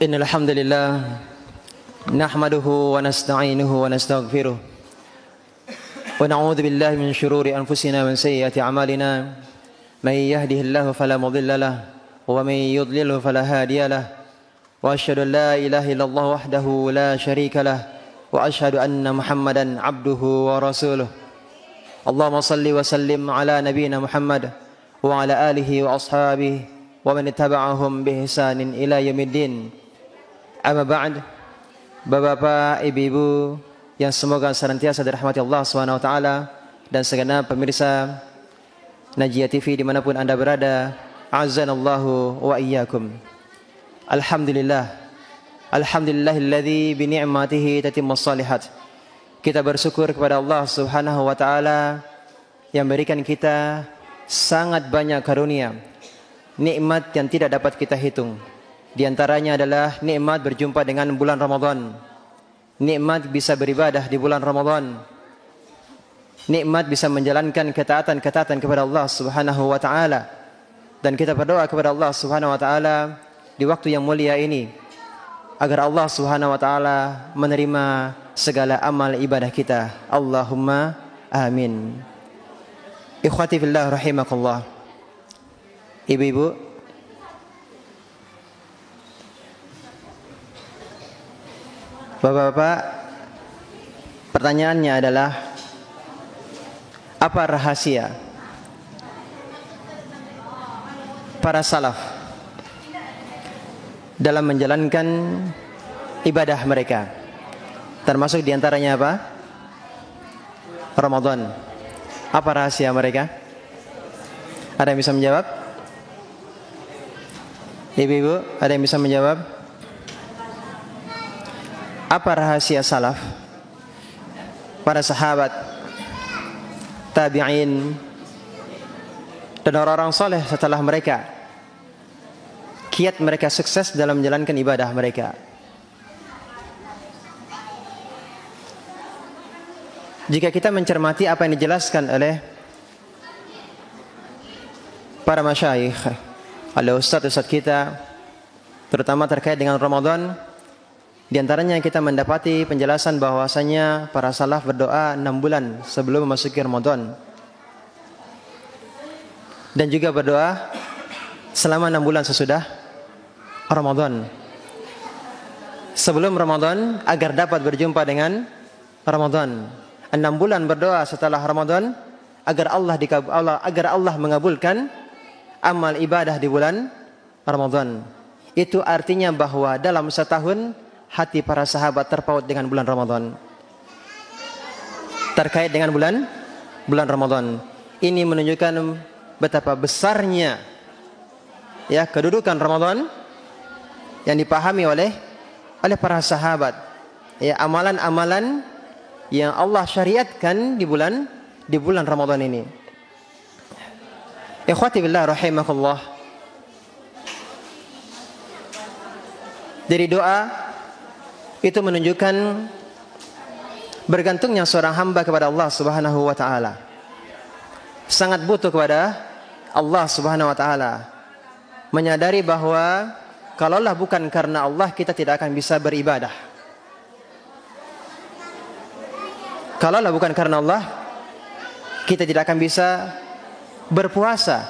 Innal hamdalillah nahmaduhu wa nasta'inuhu wa nastaghfiruh wa na'udzu billahi min shururi anfusina wa min sayyiati a'malina may yahdihillahu fala mudilla lahu wa may yudlilhu fala hadiya lahu wa asyhadu an la ilaha illallah wahdahu la syarika lahu wa asyhadu anna Muhammadan 'abduhu wa rasuluh. Allahumma shalli wa sallim ala nabiyyina Muhammad wa ala alihi wa ashabihi wa man ittaba'ahum bi ihsanin ila yaumiddin. Amma ba'd. Bapak-bapak, ibu-ibu yang semoga senantiasa dirahmati Allah Subhanahu wa taala dan segenap pemirsa Najiyah TV dimanapun Anda berada, azanallahu wa iyyakum. Alhamdulillahilladzi bi ni'matihi tatimmus shalihat. Kita bersyukur kepada Allah Subhanahu wa taala yang berikan kita sangat banyak karunia, nikmat yang tidak dapat kita hitung. Di antaranya adalah nikmat berjumpa dengan bulan Ramadan, nikmat bisa beribadah di bulan Ramadan, nikmat bisa menjalankan ketaatan-ketaatan kepada Allah Subhanahu wa taala. Dan kita berdoa kepada Allah Subhanahu wa taala di waktu yang mulia ini agar Allah Subhanahu wa taala menerima segala amal ibadah kita. Allahumma amin. Ikhwati fillah rahimakumullah. Ibu-ibu, bapak-bapak, pertanyaannya adalah apa rahasia para salaf dalam menjalankan ibadah mereka? Termasuk diantaranya apa? Ramadan. Apa rahasia mereka? Ada yang bisa menjawab? Ibu-ibu, ada yang bisa menjawab? Apa rahasia salaf, para sahabat, tabi'in, dan orang-orang soleh setelah mereka, kiat mereka sukses dalam menjalankan ibadah mereka? Jika kita mencermati apa yang dijelaskan oleh para masyayikh, oleh ustaz-ustaz kita, terutama terkait dengan Ramadan, di antaranya kita mendapati penjelasan bahwasanya para salaf berdoa 6 bulan sebelum memasuki Ramadan, dan juga berdoa selama 6 bulan sesudah Ramadan, sebelum Ramadan agar dapat berjumpa dengan Ramadan. 6 bulan berdoa setelah Ramadan agar Allah mengabulkan amal ibadah di bulan Ramadan. Itu artinya bahwa dalam setahun hati para sahabat terpaut dengan bulan Ramadan, terkait dengan bulan Ramadan. Ini menunjukkan betapa besarnya kedudukan Ramadan yang dipahami oleh para sahabat. Amalan-amalan yang Allah syariatkan di bulan Ramadan ini. Ikhwati billah rahimakumullah. Dari doa itu menunjukkan bergantungnya seorang hamba kepada Allah Subhanahu wa taala. Sangat butuh kepada Allah Subhanahu wa taala. Menyadari bahwa kalaulah bukan karena Allah, kita tidak akan bisa beribadah. Kalaulah bukan karena Allah, kita tidak akan bisa berpuasa,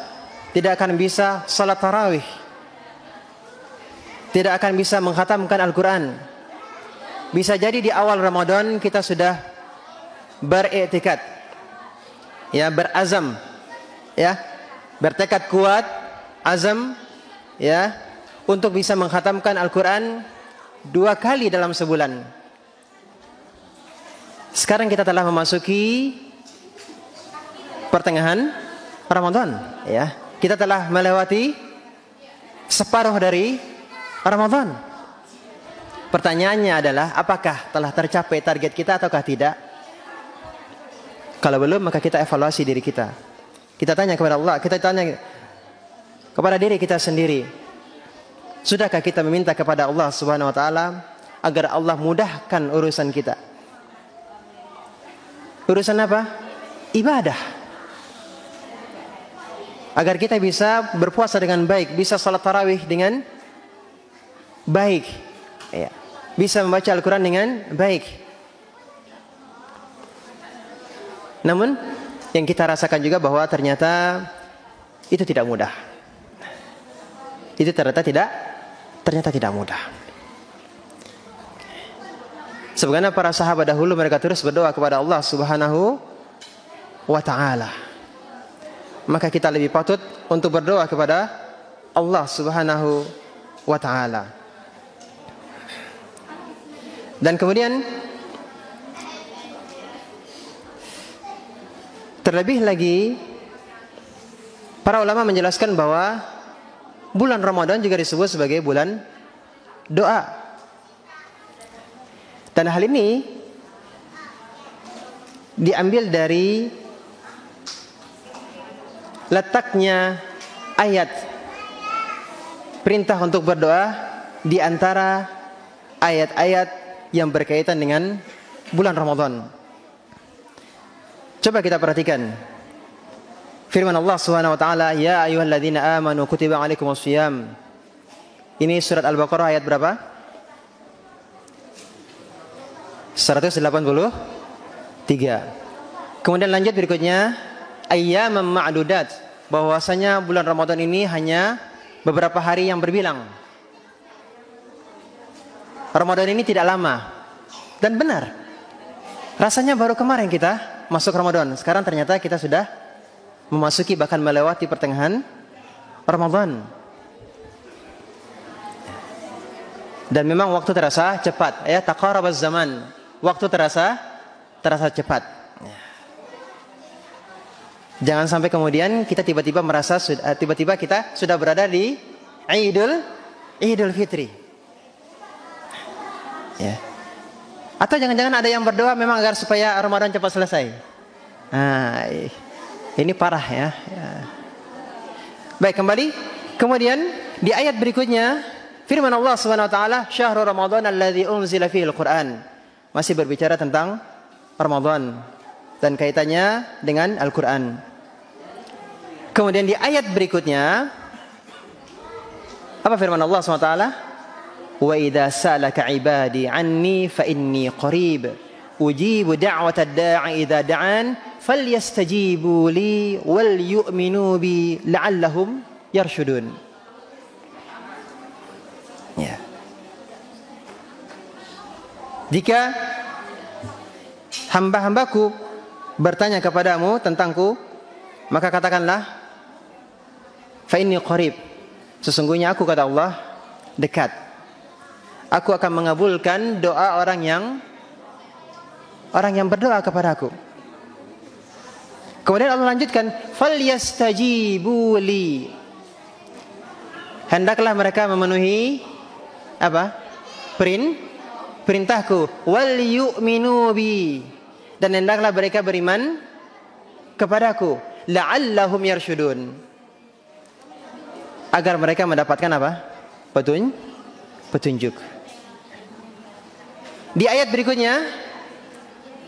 tidak akan bisa salat tarawih, tidak akan bisa mengkhatamkan Al-Quran. Bisa jadi di awal Ramadan kita sudah beriktikad, berazam, bertekad kuat, azam, untuk bisa mengkhatamkan Al-Quran 2 kali dalam sebulan. Sekarang kita telah memasuki pertengahan Ramadan, kita telah melewati separuh dari Ramadan. Pertanyaannya adalah, apakah telah tercapai target kita ataukah tidak? Kalau belum, maka kita evaluasi diri kita. Kita tanya kepada Allah, kita tanya kepada diri kita sendiri. Sudahkah kita meminta kepada Allah Subhanahu wa taala agar Allah mudahkan urusan kita? Urusan apa? Ibadah. Agar kita bisa berpuasa dengan baik, bisa salat tarawih dengan baik. Ya. Bisa membaca Al-Quran dengan baik. Namun yang kita rasakan juga bahwa ternyata itu tidak mudah. Itu ternyata tidak mudah. Sebagaimana para sahabat dahulu mereka terus berdoa kepada Allah Subhanahu wa ta'ala. Maka kita lebih patut untuk berdoa kepada Allah Subhanahu wa ta'ala. Dan kemudian terlebih lagi para ulama menjelaskan bahwa bulan Ramadan juga disebut sebagai bulan doa. Dan hal ini diambil dari letaknya ayat perintah untuk berdoa di antara ayat-ayat yang berkaitan dengan bulan Ramadan. Coba kita perhatikan firman Allah Subhanahu wa taala, ya ayyuhalladzina amanu kutiba alaikumusiyam. Ini surat Al-Baqarah ayat berapa? 183. Kemudian lanjut berikutnya, ayyaman ma'dudat, bahwasanya bulan Ramadan ini hanya beberapa hari yang berbilang. Ramadan ini tidak lama. Dan benar, rasanya baru kemarin kita masuk Ramadan. Sekarang ternyata kita sudah memasuki bahkan melewati pertengahan Ramadan. Dan memang waktu terasa cepat. Ya, taqarabaz zaman. Waktu terasa cepat. Jangan sampai kemudian kita tiba-tiba merasa tiba-tiba kita sudah berada di Idul Fitri. Ya. Atau jangan-jangan ada yang berdoa memang agar supaya Ramadan cepat selesai. Nah, ini parah ya. Baik, kembali. Kemudian di ayat berikutnya firman Allah Subhanahu wa taala, "Syahrul Ramadan alladzi unzila fihil Qur'an." Masih berbicara tentang Ramadan dan kaitannya dengan Al-Qur'an. Kemudian di ayat berikutnya apa firman Allah Subhanahu wa taala? "Wa idza salaka 'ibadi 'anni fa inni qarib ujibu da'watad da'i idza da'an falyastajibu li wal yu'minu bi la'allahum yarshudun." Ya. Jika hamba-hambaku bertanya kepadamu tentangku, maka katakanlah, fa inni qarib, sesungguhnya aku, kata Allah, dekat. Aku akan mengabulkan doa orang yang berdoa kepadaku. Kemudian Allah lanjutkan, falyastajibu li, hendaklah mereka memenuhi apa? Perintahku, wal yu'minu bi, dan hendaklah mereka beriman kepadaku, la'allahum yarshudun, agar mereka mendapatkan apa? Petunjuk. Di ayat berikutnya,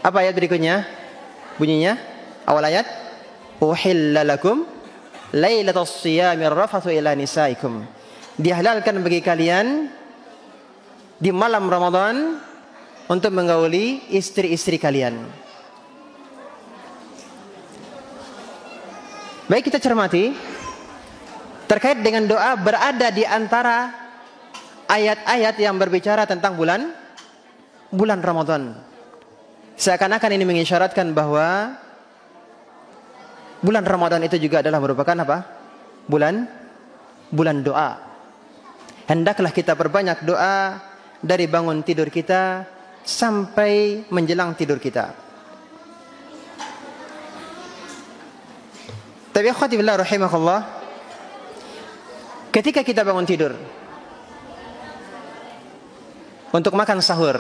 apa ayat berikutnya? Bunyinya awal ayat, uhilla lakum lailatas siyamir rafathu ila nisaikum, dihalalkan bagi kalian di malam Ramadan untuk menggauli istri-istri kalian. Baik, kita cermati terkait dengan doa berada di antara ayat-ayat yang berbicara tentang bulan Ramadan. Seakan-akan ini mengisyaratkan bahwa bulan Ramadan itu juga adalah merupakan apa? Bulan doa. Hendaklah kita perbanyak doa dari bangun tidur kita sampai menjelang tidur kita. Tapi akhwati billah rahimakumullah, ketika kita bangun tidur untuk makan sahur,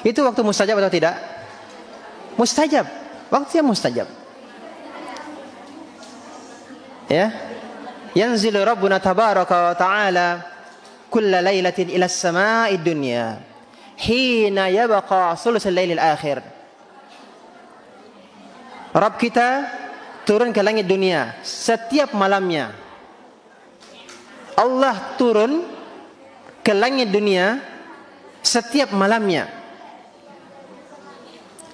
itu waktu mustajab atau tidak? Mustajab. Waktunya mustajab. Ya. Yanzilu Rabbuna tabaraka wa ta'ala kulla lailatin ila as-sama'id dunya hina yabqa thulutsal lailil akhir. Rabb kita turun ke langit dunia setiap malamnya. Allah turun ke langit dunia setiap malamnya.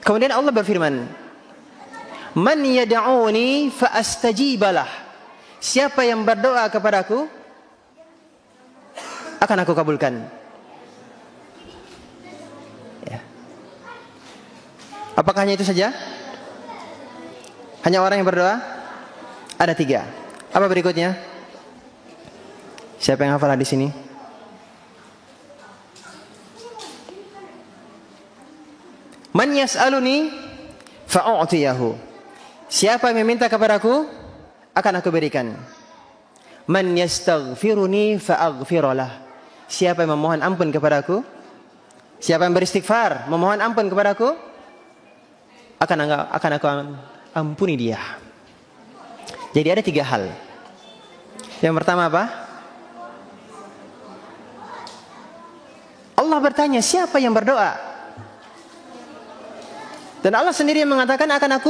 Kemudian Allah berfirman, "Man yad'uni fa astajibalah." Siapa yang berdoa kepadaku, akan aku kabulkan. Ya. Apakah hanya itu saja? Hanya orang yang berdoa? Ada 3. Apa berikutnya? Siapa yang hafal di sini? Man yas'aluni fa'u'tiyahu. Siapa yang meminta kepadaku, akan aku berikan. Man yastaghfiruni fa'aghfiralah. Siapa yang memohon ampun kepadaku, siapa yang beristighfar, memohon ampun kepadaku, akan aku ampuni dia. Jadi ada 3 hal. Yang pertama apa? Allah bertanya, siapa yang berdoa? Dan Allah sendiri yang mengatakan, akan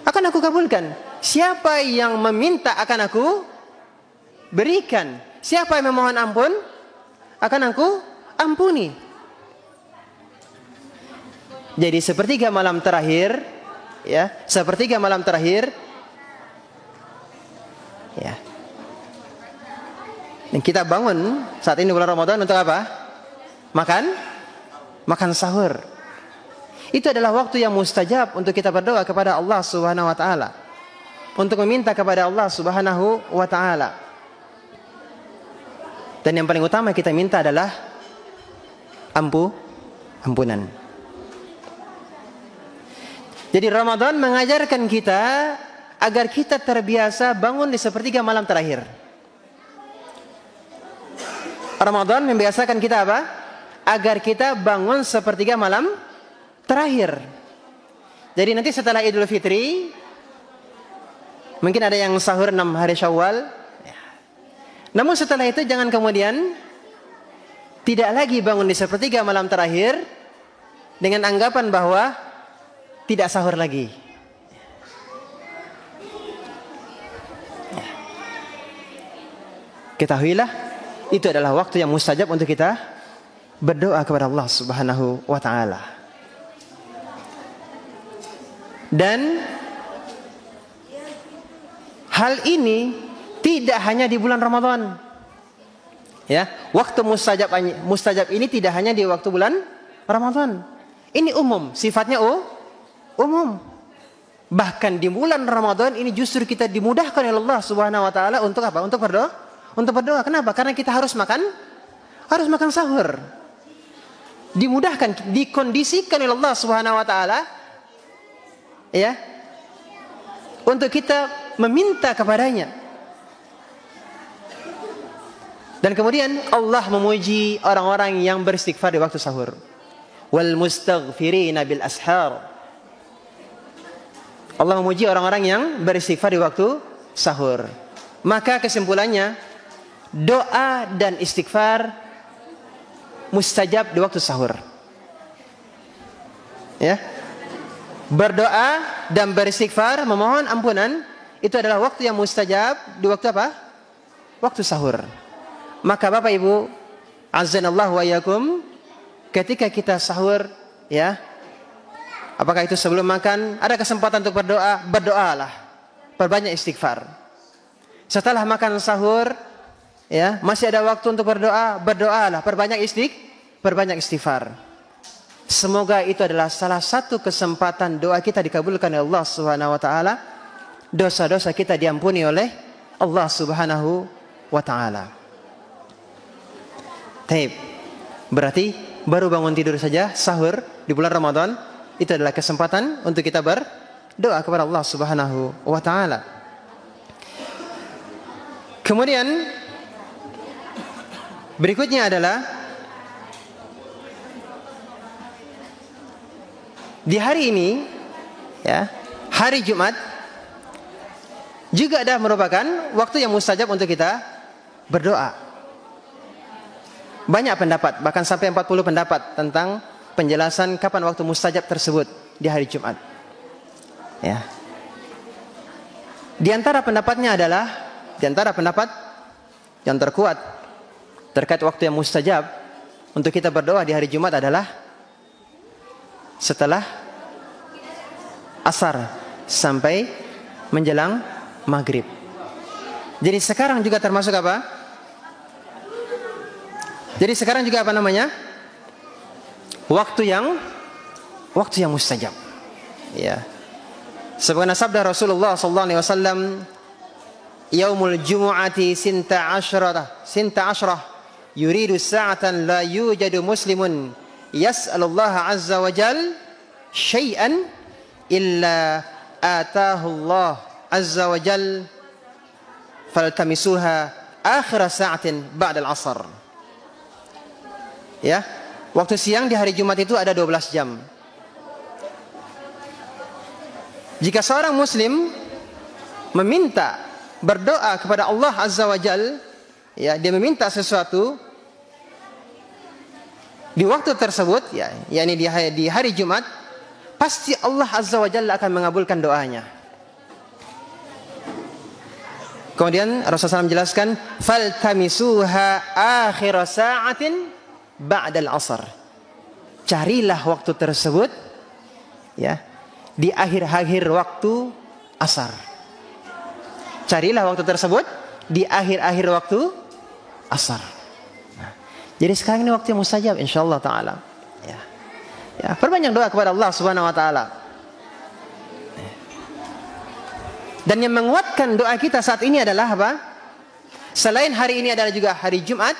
aku kabulkan. Siapa yang meminta, akan aku berikan. Siapa yang memohon ampun, akan aku ampuni. Jadi sepertiga malam terakhir, ya, sepertiga malam terakhir, ya. Dan kita bangun saat ini bulan Ramadan untuk apa? Makan sahur. Itu adalah waktu yang mustajab untuk kita berdoa kepada Allah Subhanahu wa taala. Untuk meminta kepada Allah Subhanahu wa taala. Dan yang paling utama kita minta adalah ampunan. Jadi Ramadan mengajarkan kita agar kita terbiasa bangun di sepertiga malam terakhir. Ramadan membiasakan kita apa? Agar kita bangun sepertiga malam terakhir. Jadi nanti setelah Idul Fitri, mungkin ada yang sahur 6 hari Syawal. Namun setelah itu jangan kemudian tidak lagi bangun di sepertiga malam terakhir dengan anggapan bahwa tidak sahur lagi. Ketahuilah, itu adalah waktu yang mustajab untuk kita berdoa kepada Allah Subhanahu wa taala. Dan hal ini tidak hanya di bulan Ramadan. Ya, waktu mustajab ini tidak hanya di waktu bulan Ramadan. Ini umum, sifatnya umum. Bahkan di bulan Ramadan ini justru kita dimudahkan oleh Allah Subhanahu wa taala untuk apa? Untuk berdoa. Kenapa? Karena kita harus makan sahur. Dimudahkan, dikondisikan oleh Allah Subhanahu wa taala, ya, untuk kita meminta kepadanya. Dan kemudian Allah memuji orang-orang yang beristighfar di waktu sahur. Wal mustaghfirina bil ashar. Allah memuji orang-orang yang beristighfar di waktu sahur. Maka kesimpulannya, doa dan istighfar mustajab di waktu sahur. Ya. Berdoa dan beristighfar, memohon ampunan, itu adalah waktu yang mustajab di waktu apa? Waktu sahur. Maka Bapak Ibu, azanallahu wa iyyakum, ketika kita sahur, ya, apakah itu sebelum makan, ada kesempatan untuk berdoa, berdoalah. Perbanyak istighfar. Setelah makan sahur, ya, masih ada waktu untuk berdoa, berdoalah. Perbanyak istighfar. Semoga itu adalah salah satu kesempatan doa kita dikabulkan oleh Allah Subhanahu wa taala. Dosa-dosa kita diampuni oleh Allah Subhanahu wa taala. Taib. Berarti baru bangun tidur saja sahur di bulan Ramadan itu adalah kesempatan untuk kita berdoa kepada Allah Subhanahu wa taala. Kemudian berikutnya adalah di hari ini, ya, hari Jumat juga ada merupakan waktu yang mustajab untuk kita berdoa. Banyak pendapat, bahkan sampai 40 pendapat tentang penjelasan kapan waktu mustajab tersebut di hari Jumat. Ya. Di antara pendapatnya adalah, di antara pendapat yang terkuat terkait waktu yang mustajab untuk kita berdoa di hari Jumat adalah setelah asar sampai menjelang maghrib. Jadi sekarang juga termasuk apa? Jadi sekarang juga apa namanya? Waktu yang mustajab. Ya. Sebagaimana sabda Rasulullah sallallahu alaihi wasallam, "Yaumul jumu'ati sinta asyrah yuridu sa'atan la yujadu muslimun yas'alullaha azza wa jal syai'an illa atahu Allah azza wa jal faltamisuha akhir sa'atin ba'da al-'asr." Ya, waktu siang di hari Jumat itu ada 12 jam. Jika seorang muslim meminta, berdoa kepada Allah azza wa jal, ya, dia meminta sesuatu di waktu tersebut, ya, yakni di hari Jumat, pasti Allah azza wa jalla akan mengabulkan doanya. Kemudian Rasulullah SAW menjelaskan, faltamisuha akhir sa'atin ba'dal asar. Carilah waktu tersebut, ya, di akhir-akhir waktu asar. Carilah waktu tersebut di akhir-akhir waktu asar. Nah, jadi sekarang ini waktu yang mustajab insyaallah taala. Ya. Ya, perbanyak doa kepada Allah Subhanahu wa taala. Dan yang menguatkan doa kita saat ini adalah apa? Selain hari ini adalah juga hari Jumat,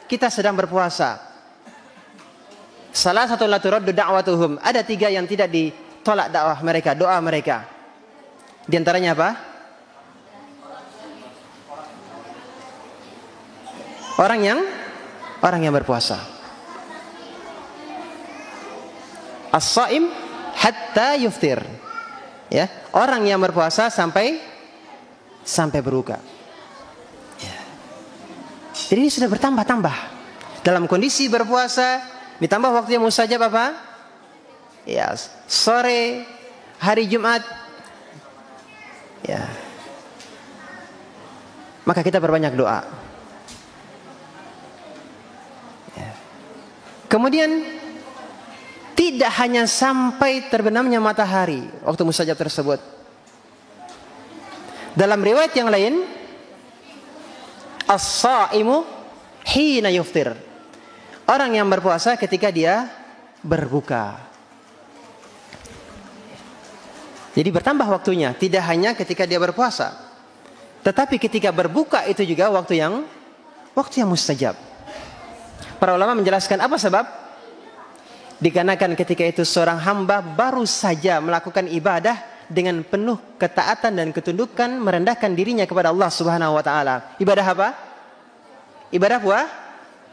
kita sedang berpuasa. Salah satu la turaddu da'watuhum. Ada 3 yang tidak ditolak dakwah mereka, doa mereka. Di antaranya apa? Orang yang berpuasa. As-shaim hatta yuftir. Ya, orang yang berpuasa sampai berbuka. Ya. Jadi ini sudah bertambah-tambah. Dalam kondisi berpuasa ditambah waktu yang mustajab apa? Ya, sore hari Jumat. Ya. Maka kita berbanyak doa. Ya. Kemudian tidak hanya sampai terbenamnya matahari waktu mustajab tersebut. Dalam riwayat yang lain, as-shaimu hina yuftir. Orang yang berpuasa ketika dia berbuka. Jadi bertambah waktunya, tidak hanya ketika dia berpuasa, tetapi ketika berbuka itu juga waktu yang mustajab. Para ulama menjelaskan apa sebab? Dikarenakan ketika itu seorang hamba baru saja melakukan ibadah dengan penuh ketaatan dan ketundukan, merendahkan dirinya kepada Allah Subhanahu wa taala. Ibadah apa?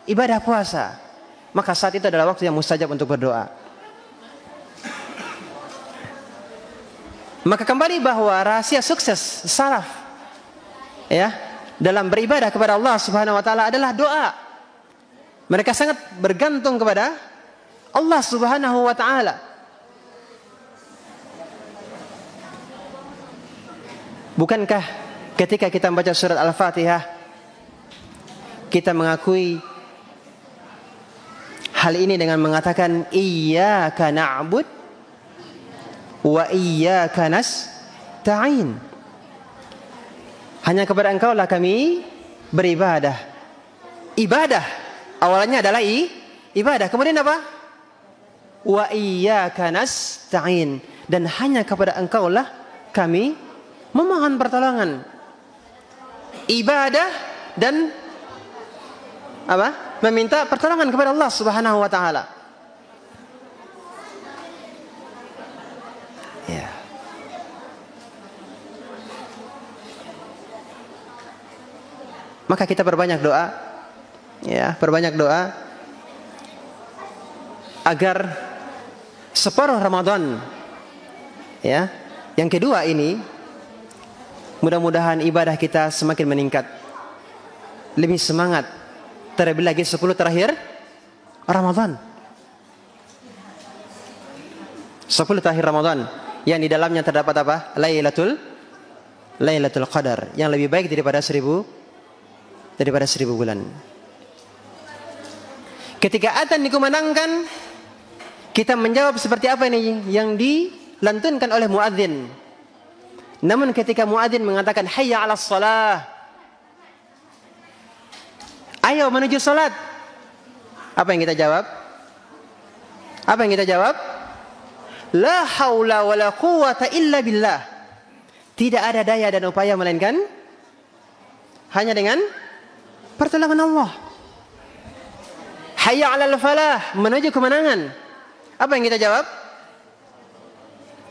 Ibadah puasa. Maka saat itu adalah waktu yang mustajab untuk berdoa. Maka kembali bahwa rahasia sukses salaf, ya, dalam beribadah kepada Allah Subhanahu wa taala adalah doa. Mereka sangat bergantung kepada Allah Subhanahu wa taala. Bukankah ketika kita membaca surat Al-Fatihah kita mengakui hal ini dengan mengatakan iyyaka na'bud wa iyyaka nasta'in. Hanya kepada Engkau lah kami beribadah. Ibadah awalnya adalah ibadah. Kemudian apa? Wa iyyaka nasta'in, dan hanya kepada Engkau lah kami memohon pertolongan. Ibadah dan apa? Meminta pertolongan kepada Allah Subhanahu wa taala. Ya. Maka kita perbanyak doa, ya, perbanyak doa agar separuh Ramadan, ya, yang kedua ini mudah-mudahan ibadah kita semakin meningkat, lebih semangat, terlebih lagi 10 terakhir Ramadan. 10 terakhir Ramadan yang di dalamnya terdapat apa? Lailatul Qadar, yang lebih baik daripada 1000 bulan. Ketika adzan dikumandangkan, kita menjawab seperti apa ini yang dilantunkan oleh muadzin. Namun ketika muadzin mengatakan hayya 'alas shalah, ayo menuju salat, apa yang kita jawab? Apa yang kita jawab? La haula wala quwwata illa billah. Tidak ada daya dan upaya melainkan hanya dengan pertolongan Allah. Hayya 'alal falah, menuju kemenangan. Apa yang kita jawab?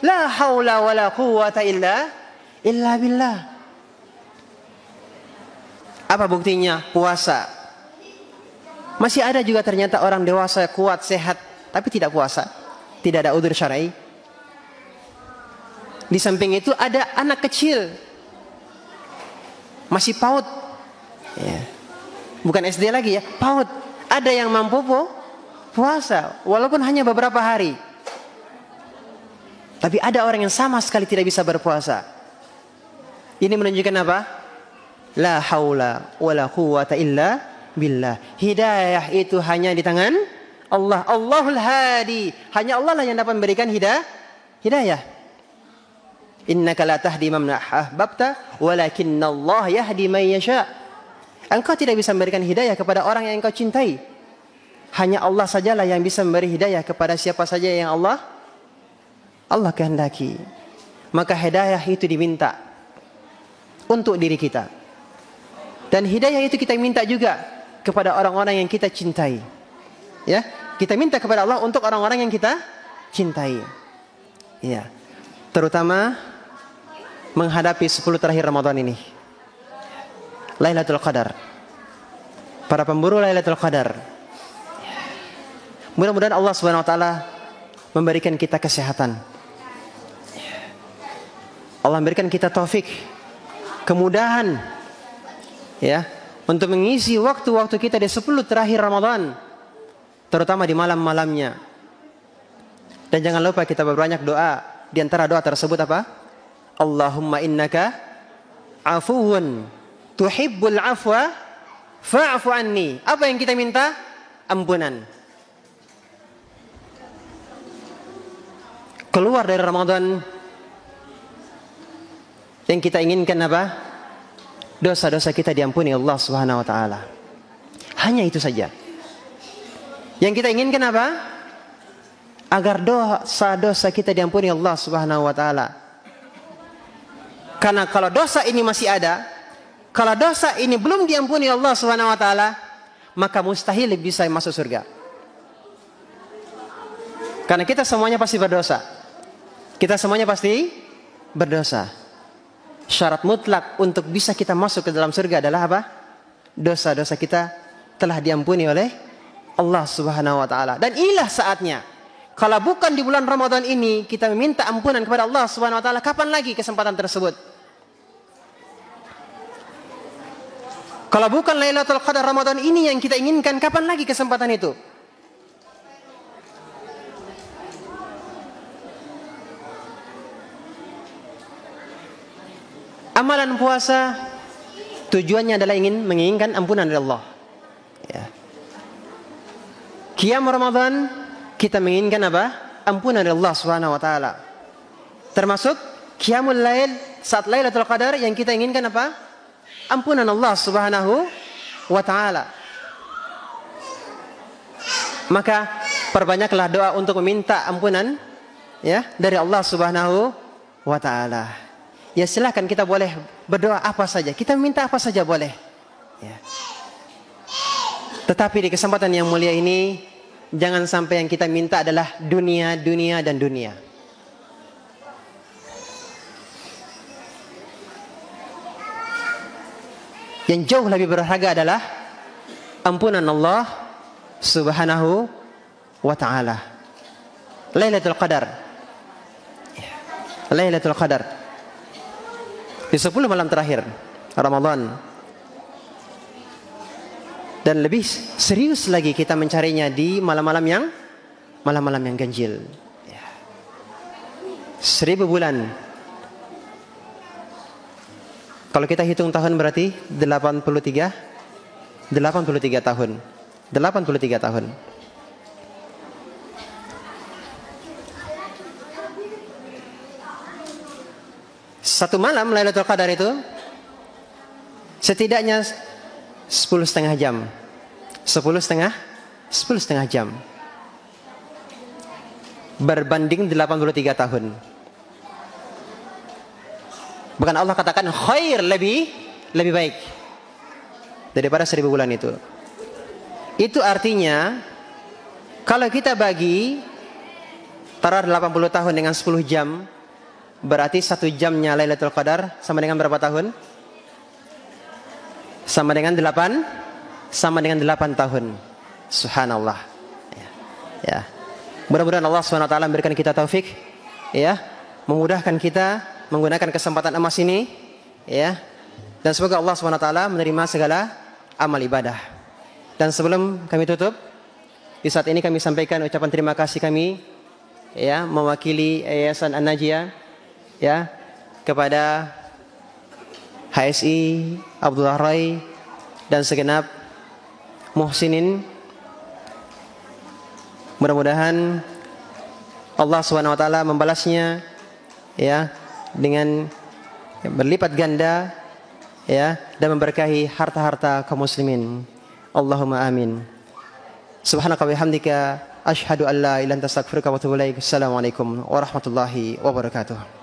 La haula wala quwwata illa billah. Apa buktinya? Puasa. Masih ada juga ternyata orang dewasa kuat, sehat, tapi tidak puasa. Tidak ada udzur syar'i. Di samping itu ada anak kecil, masih PAUD, ya. Bukan SD lagi ya, PAUD. Ada yang mampu puasa, walaupun hanya beberapa hari. Tapi ada orang yang sama sekali tidak bisa berpuasa. Ini menunjukkan apa? La haula wala quwwata illa billah. Hidayah itu hanya di tangan Allah. Allahul hadi. Hanya Allah lah yang dapat memberikan hidayah. Innaka la tahdi man ahbabta walakinna Allah yahdi man yasha. Engkau tidak bisa memberikan hidayah kepada orang yang engkau cintai. Hanya Allah sajalah yang bisa memberi hidayah kepada siapa saja yang Allah kehendaki. Maka hidayah itu diminta untuk diri kita. Dan hidayah itu kita minta juga kepada orang-orang yang kita cintai. Ya, kita minta kepada Allah untuk orang-orang yang kita cintai. Ya. Terutama menghadapi 10 terakhir Ramadan ini. Lailatul Qadar. Para pemburu Lailatul Qadar. Mudah-mudahan Allah Subhanahu wa taala memberikan kita kesehatan. Allah memberikan kita taufik, kemudahan, ya, untuk mengisi waktu-waktu kita di 10 terakhir Ramadan, terutama di malam-malamnya. Dan jangan lupa kita berbanyak doa. Di antara doa tersebut apa? Allahumma innaka afuwun tuhibbul afwa fa'fu anni. Apa yang kita minta? Ampunan. Keluar dari Ramadan, yang kita inginkan apa? Dosa-dosa kita diampuni Allah Subhanahu wa taala. Hanya itu saja. Yang kita inginkan apa? Agar dosa-dosa kita diampuni Allah Subhanahu wa taala. Karena kalau dosa ini masih ada, kalau dosa ini belum diampuni Allah Subhanahu wa taala, maka mustahil bisa masuk surga. Karena kita semuanya pasti berdosa. Kita semuanya pasti berdosa. Syarat mutlak untuk bisa kita masuk ke dalam surga adalah apa? Dosa-dosa kita telah diampuni oleh Allah Subhanahu wa taala. Dan inilah saatnya. Kalau bukan di bulan Ramadan ini kita meminta ampunan kepada Allah Subhanahu wa taala, kapan lagi kesempatan tersebut? Kalau bukan Lailatul Qadar Ramadan ini yang kita inginkan, kapan lagi kesempatan itu? Amalan puasa tujuannya adalah menginginkan ampunan dari Allah. Ya. Qiyam Ramadan kita menginginkan apa? Ampunan dari Allah Subhanahu wa taala. Termasuk Qiyamul Lail saat Lailatul Qadar yang kita inginkan apa? Ampunan Allah Subhanahu wa taala. Maka perbanyaklah doa untuk meminta ampunan ya dari Allah Subhanahu wa taala. Ya silakan kita boleh berdoa apa saja, kita minta apa saja boleh. Ya. Tetapi di kesempatan yang mulia ini jangan sampai yang kita minta adalah dunia, dunia dan dunia. Yang jauh lebih berharga adalah ampunan Allah Subhanahu wa taala. Lailatul Qadar. Lailatul Qadar. Di 10 malam terakhir Ramadan. Dan lebih serius lagi kita mencarinya di malam-malam yang ganjil. 1000 bulan. Kalau kita hitung tahun berarti 83 tahun. 83 tahun. Satu malam Lailatul Qadar itu setidaknya 10,5 jam. 10,5 jam. Berbanding 83 tahun. Bukan Allah katakan khair, lebih baik daripada 1000 bulan itu. Itu artinya kalau kita bagi taruh 80 tahun dengan 10 jam, berarti 1 jamnya Lailatul Qadar sama dengan berapa tahun? Sama dengan 8 tahun. Subhanallah. Ya. Mudah-mudahan Allah SWT memberikan kita taufik, ya, memudahkan kita menggunakan kesempatan emas ini, ya. Dan semoga Allah SWT menerima segala amal ibadah. Dan sebelum kami tutup, di saat ini kami sampaikan ucapan terima kasih kami, ya, mewakili Yayasan An-Najiyah, ya, kepada HSI Abdullah Rai dan segenap muhsinin. Mudah-mudahan Allah SWT membalasnya, ya, dengan berlipat ganda, ya, dan memberkahi harta-harta kaum muslimin. Allahumma amin. Subhanaka wa bihamdika asyhadu an la ilaha illa anta astaghfiruka wa atubu ilaik. Assalamualaikum warahmatullahi wabarakatuh.